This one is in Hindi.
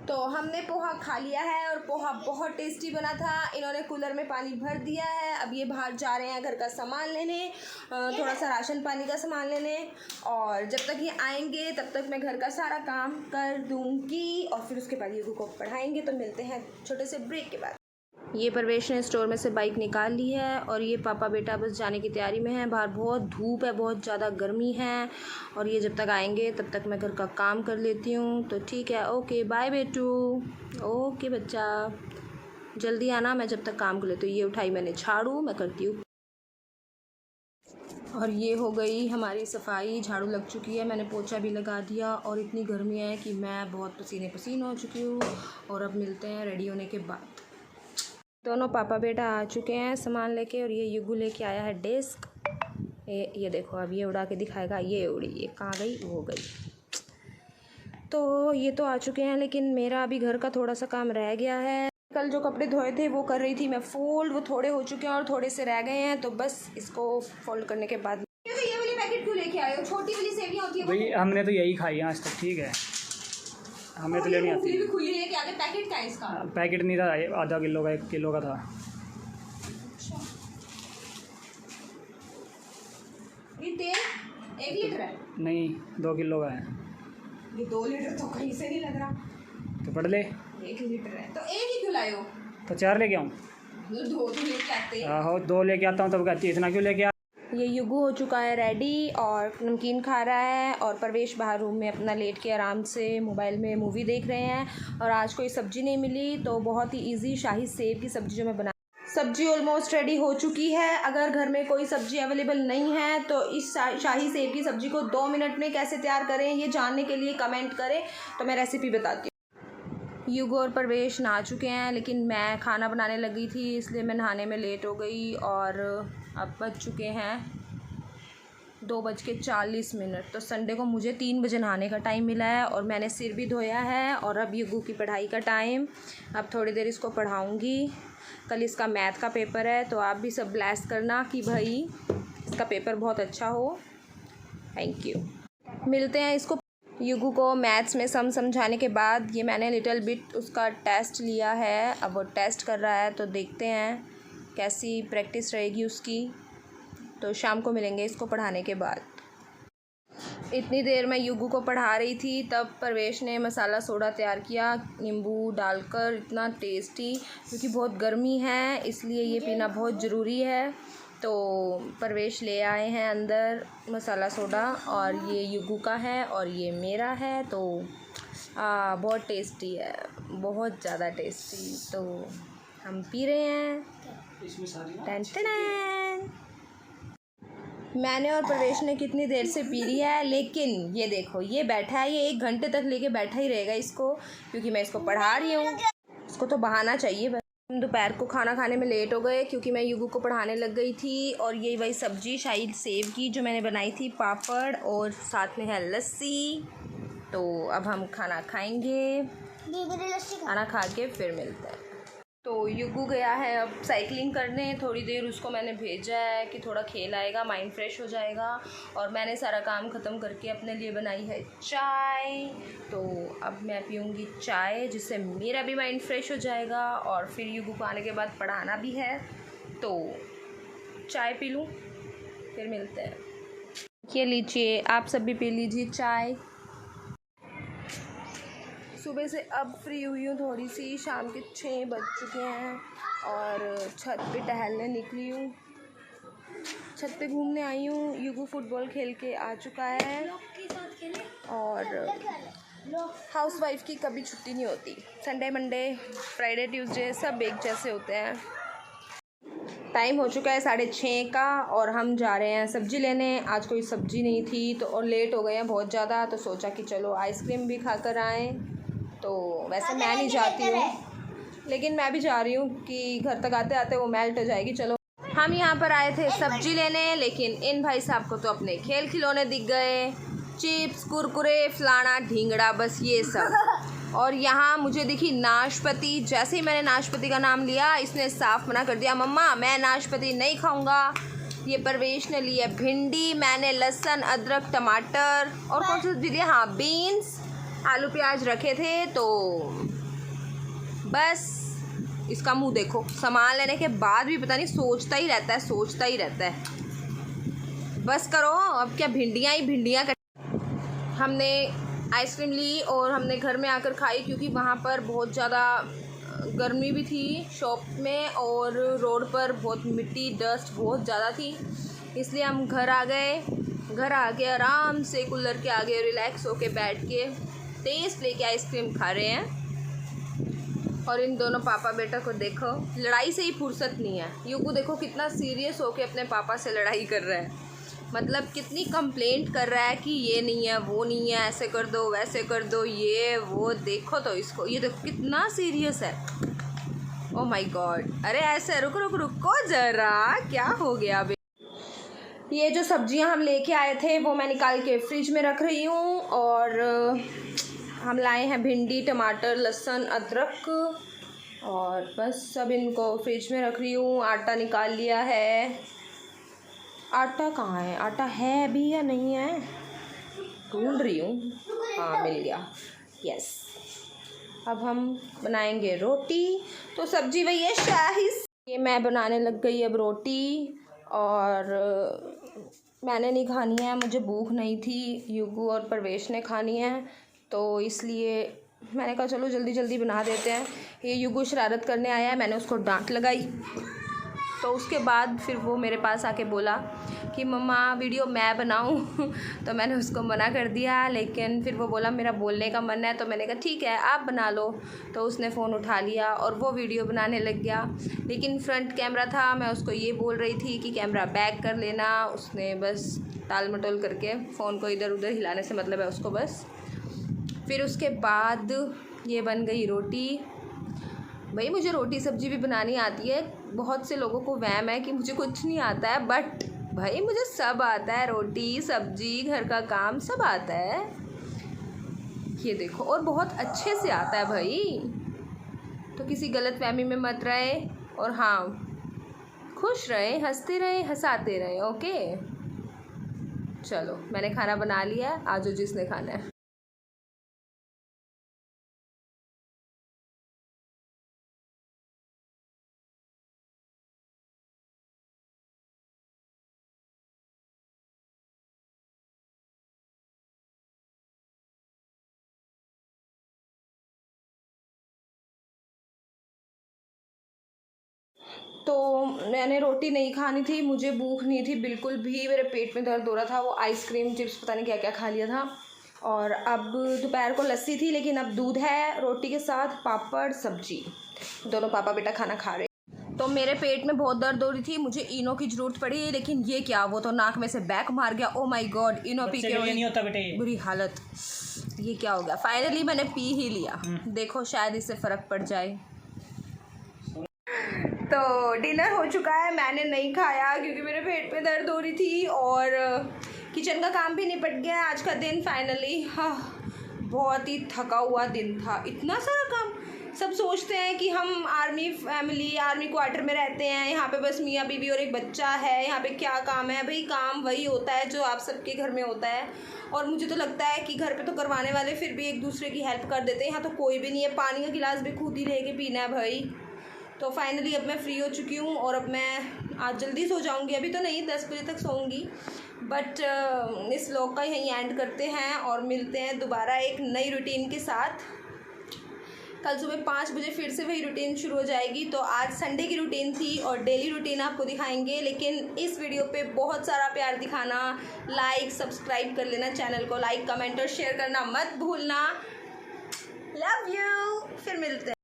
तो हमने पोहा खा लिया है और पोहा बहुत टेस्टी बना था। इन्होंने कूलर में पानी भर दिया है। अब ये बाहर जा रहे हैं घर का सामान लेने, थोड़ा सा राशन पानी का सामान लेने, और जब तक ये आएंगे तब तक मैं घर का सारा काम कर दूंगी और फिर उसके बाद युगू को पढ़ाएंगे। तो मिलते हैं छोटे से ब्रेक के बाद। ये परवेश ने स्टोर में से बाइक निकाल ली है और ये पापा बेटा बस जाने की तैयारी में है। बाहर बहुत धूप है, बहुत ज़्यादा गर्मी है, और ये जब तक आएंगे तब तक मैं घर का काम कर लेती हूँ। तो ठीक है, ओके बाय बेटू। ओके बच्चा, जल्दी आना, मैं जब तक काम कर लेती हूँ। ये उठाई मैंने झाड़ू, मैं करती हूँ। और ये हो गई हमारी सफाई, झाड़ू लग चुकी है, मैंने पोछा भी लगा दिया। और इतनी गर्मी है कि मैं बहुत पसीने पसीन हो चुकी हूँ। और अब मिलते हैं रेडी होने के बाद। दोनों पापा बेटा आ चुके हैं सामान लेके, और ये युगू लेके आया है डेस्क। ये देखो, अब ये उड़ा के दिखाएगा। ये उड़ी, ये कहाँ गई, वो गई। तो ये तो आ चुके हैं, लेकिन मेरा अभी घर का थोड़ा सा काम रह गया है। कल जो कपड़े धोए थे वो कर रही थी मैं फोल्ड, वो थोड़े हो चुके हैं और थोड़े से रह गए हैं। तो बस इसको फोल्ड करने के बाद। ये वाली पैकेट क्यों लेके आए हो? छोटी वाली सेवियां होती है भाई, हमने तो यही खाई है आज तक। ठीक है, हमें तो लेनी आती है। खुली है कि आगे पैकेट का है इसका? पैकेट नहीं था, आधा किलो का, 1 किलो का था। ये तेल 1 लीटर है? नहीं, 2 किलो का है। ये 2 लीटर तो कहीं से नहीं लग रहा। तो पढ़ ले। 1 लीटर है तो 1 ही क्यों लाए हो? तो 4 लेके आऊँ? 2 तो लेके आते। आहो, 2 लेके आता हूँ, तब कहती है इतना क्यों लेके आ। ये युगू हो चुका है रेडी और नमकीन खा रहा है, और परवेश बाहर रूम में अपना लेट के आराम से मोबाइल में मूवी देख रहे हैं। और आज कोई सब्ज़ी नहीं मिली, तो बहुत ही इजी शाही सेब की सब्ज़ी जो मैं बना, सब्ज़ी ऑलमोस्ट रेडी हो चुकी है। अगर घर में कोई सब्ज़ी अवेलेबल नहीं है तो इस शाही सेब की सब्ज़ी को 2 मिनट में कैसे तैयार करें ये जानने के लिए कमेंट करें, तो मैं रेसिपी बताती हूँ। युगू और परवेश नहा चुके हैं, लेकिन मैं खाना बनाने लगी थी इसलिए मैं नहाने में लेट हो गई। और अब बज चुके हैं 2:40। तो संडे को मुझे 3 बजे नहाने का टाइम मिला है, और मैंने सिर भी धोया है। और अब युगू की पढ़ाई का टाइम, अब थोड़ी देर इसको पढ़ाऊँगी। कल इसका मैथ का पेपर है, तो आप भी सब ब्लेस करना कि भाई इसका पेपर बहुत अच्छा हो। Thank you. मिलते हैं इसको। युगू को मैथ्स में समझाने के बाद ये मैंने लिटिल बिट उसका टेस्ट लिया है। अब वो टेस्ट कर रहा है, तो देखते हैं कैसी प्रैक्टिस रहेगी उसकी। तो शाम को मिलेंगे इसको पढ़ाने के बाद। इतनी देर मैं युगू को पढ़ा रही थी, तब परवेश ने मसाला सोडा तैयार किया नींबू डालकर, इतना टेस्टी। क्योंकि बहुत गर्मी है इसलिए ये पीना बहुत ज़रूरी है। तो परवेश ले आए हैं अंदर मसाला सोडा, और ये युगू का है और ये मेरा है। तो बहुत टेस्टी है, बहुत ज़्यादा टेस्टी। तो हम पी रहे हैं। टन टन। मैंने और परवेश ने कितनी देर से पी रही है, लेकिन ये देखो ये बैठा है, ये 1 घंटे तक लेके बैठा ही रहेगा इसको, क्योंकि मैं इसको पढ़ा रही हूँ। इसको तो बहाना चाहिए बस। हम दोपहर को खाना खाने में लेट हो गए क्योंकि मैं युगू को पढ़ाने लग गई थी। और ये वही सब्ज़ी शाही सेब की जो मैंने बनाई थी, पापड़, और साथ में है लस्सी। तो अब हम खाना खाएंगे, खाना खा के फिर मिलते हैं। तो युगू गया है अब साइकिलिंग करने, थोड़ी देर उसको मैंने भेजा है कि थोड़ा खेल आएगा, माइंड फ्रेश हो जाएगा। और मैंने सारा काम ख़त्म करके अपने लिए बनाई है चाय। तो अब मैं पीऊँगी चाय, जिससे मेरा भी माइंड फ्रेश हो जाएगा। और फिर युगू को आने के बाद पढ़ाना भी है, तो चाय पी लूँ, फिर मिलते हैं। ये लीजिए, आप सब भी पी लीजिए चाय। सुबह से अब फ्री हुई हूँ थोड़ी सी, शाम के 6 बज चुके हैं और छत पे टहलने निकली हूँ, छत पे घूमने आई हूँ। युगू फुटबॉल खेल के आ चुका है, और हाउसवाइफ की कभी छुट्टी नहीं होती। संडे मंडे फ्राइडे ट्यूसडे सब एक जैसे होते हैं। टाइम हो चुका है 6:30 का, और हम जा रहे हैं सब्ज़ी लेने। आज कोई सब्ज़ी नहीं थी, तो और लेट हो गए हैं बहुत ज़्यादा, तो सोचा कि चलो आइसक्रीम भी खा कर आएँ। तो वैसे मैं नहीं जाती हूँ, लेकिन मैं भी जा रही हूँ कि घर तक आते आते वो मेल्ट हो जाएगी। चलो, हम यहाँ पर आए थे सब्ज़ी लेने, लेकिन इन भाई साहब को तो अपने खेल खिलौने दिख गए, चिप्स कुरकुरे फलाना ढींगड़ा, बस ये सब। और यहाँ मुझे दिखी नाशपाती। जैसे ही मैंने नाशपाती का नाम लिया, इसने साफ मना कर दिया, मम्मा मैं नाशपाती नहीं खाऊंगा। ये परवेश ने लिया भिंडी, मैंने लहसुन अदरक टमाटर और कौन सी सब्जी दी, हाँ बीन्स, आलू प्याज रखे थे। तो बस इसका मुंह देखो, सामान लेने के बाद भी पता नहीं सोचता ही रहता है, सोचता ही रहता है। बस करो, अब क्या भिंडियाँ ही भिंडियाँ। हमने आइसक्रीम ली और हमने घर में आकर खाई, क्योंकि वहाँ पर बहुत ज़्यादा गर्मी भी थी शॉप में, और रोड पर बहुत मिट्टी डस्ट बहुत ज़्यादा थी, इसलिए हम घर आ गए। घर आके आराम से कूलर के आगे रिलैक्स होके बैठ के टेस्ट लेके आइसक्रीम खा रहे हैं। और इन दोनों पापा बेटा को देखो, लड़ाई से ही फुर्सत नहीं है। युगू देखो कितना सीरियस होके अपने पापा से लड़ाई कर रहा है, मतलब कितनी कंप्लेंट कर रहा है कि ये नहीं है, वो नहीं है, ऐसे कर दो, वैसे कर दो, ये वो। देखो तो इसको, ये देखो कितना सीरियस है। ओह माय गॉड, अरे ऐसे रुको ज़रा, क्या हो गया अभी। ये जो सब्जियां हम लेके आए थे वो मैं निकाल के फ्रिज में रख रही हूँ। और हम लाए हैं भिंडी, टमाटर, लहसुन, अदरक, और बस सब इनको फ्रिज में रख रही हूँ। आटा निकाल लिया है। आटा कहाँ है? आटा है अभी या नहीं है? ढूंढ रही हूँ। हाँ, मिल गया। यस, अब हम बनाएंगे रोटी। तो सब्जी वही है शाही। ये मैं बनाने लग गई अब रोटी, और मैंने नहीं खानी है, मुझे भूख नहीं थी। युगू और परवेश ने खानी है, तो इसलिए मैंने कहा चलो जल्दी जल्दी बना देते हैं। ये युगू शरारत करने आया है, मैंने उसको डांट लगाई। तो उसके बाद फिर वो मेरे पास आके बोला कि मम्मा वीडियो मैं बनाऊं तो मैंने उसको मना कर दिया, लेकिन फिर वो बोला मेरा बोलने का मन है, तो मैंने कहा ठीक है आप बना लो। तो उसने फ़ोन उठा लिया और वो वीडियो बनाने लग गया। लेकिन फ्रंट कैमरा था, मैं उसको ये बोल रही थी कि कैमरा बैक कर लेना, उसने बस टाल मटोल करके फ़ोन को इधर उधर हिलाने से मतलब है उसको बस। फिर उसके बाद ये बन गई रोटी। भाई मुझे रोटी सब्ज़ी भी बनानी आती है। बहुत से लोगों को वहम है कि मुझे कुछ नहीं आता है, बट भाई मुझे सब आता है, रोटी सब्ज़ी घर का काम सब आता है। ये देखो, और बहुत अच्छे से आता है भाई। तो किसी गलत फहमी में मत रहे, और हाँ खुश रहे, हंसते रहे, हंसाते रहे। ओके चलो, मैंने खाना बना लिया है, आ जाओ जिसने खाना है। तो मैंने रोटी नहीं खानी थी, मुझे भूख नहीं थी बिल्कुल भी, मेरे पेट में दर्द हो रहा था। वो आइसक्रीम चिप्स पता नहीं क्या क्या खा लिया था। और अब दोपहर को लस्सी थी, लेकिन अब दूध है रोटी के साथ, पापड़ सब्जी। दोनों पापा बेटा खाना खा रहे। तो मेरे पेट में बहुत दर्द हो रही थी, मुझे इनो की ज़रूरत पड़ी, लेकिन ये क्या, वो तो नाक में से बैक मार गया। Oh my God, Eno P के नहीं होता बेटे, बुरी हालत। ये क्या हो गया? फाइनली मैंने पी ही लिया। देखो शायद इससे फ़र्क पड़ जाए। तो डिनर हो चुका है, मैंने नहीं खाया क्योंकि मेरे पेट में दर्द हो रही थी, और किचन का काम भी निपट गया आज का दिन फाइनली। हाँ, बहुत ही थका हुआ दिन था, इतना सारा काम। सब सोचते हैं कि हम आर्मी फैमिली, आर्मी क्वार्टर में रहते हैं, यहाँ पे बस मियाँ बीवी और एक बच्चा है, यहाँ पे क्या काम है भाई? काम वही होता है जो आप सबके घर में होता है। और मुझे तो लगता है कि घर पे तो करवाने वाले फिर भी एक दूसरे की हेल्प कर देते हैं, यहाँ तो कोई भी नहीं है। पानी का गिलास भी खुद ही लेके पीना है भाई। तो फाइनली अब मैं फ़्री हो चुकी हूँ, और अब मैं आज जल्दी सो जाऊँगी, अभी तो नहीं 10 बजे तक सोऊंगी। बट इस व्लॉग का यहीं एंड करते हैं, और मिलते हैं दोबारा एक नई रूटीन के साथ। कल सुबह 5 बजे फिर से वही रूटीन शुरू हो जाएगी। तो आज संडे की रूटीन थी, और डेली रूटीन आपको दिखाएंगे, लेकिन इस वीडियो पे बहुत सारा प्यार दिखाना, लाइक सब्सक्राइब कर लेना, चैनल को लाइक कमेंट और शेयर करना मत भूलना। लव यू, फिर मिलते हैं।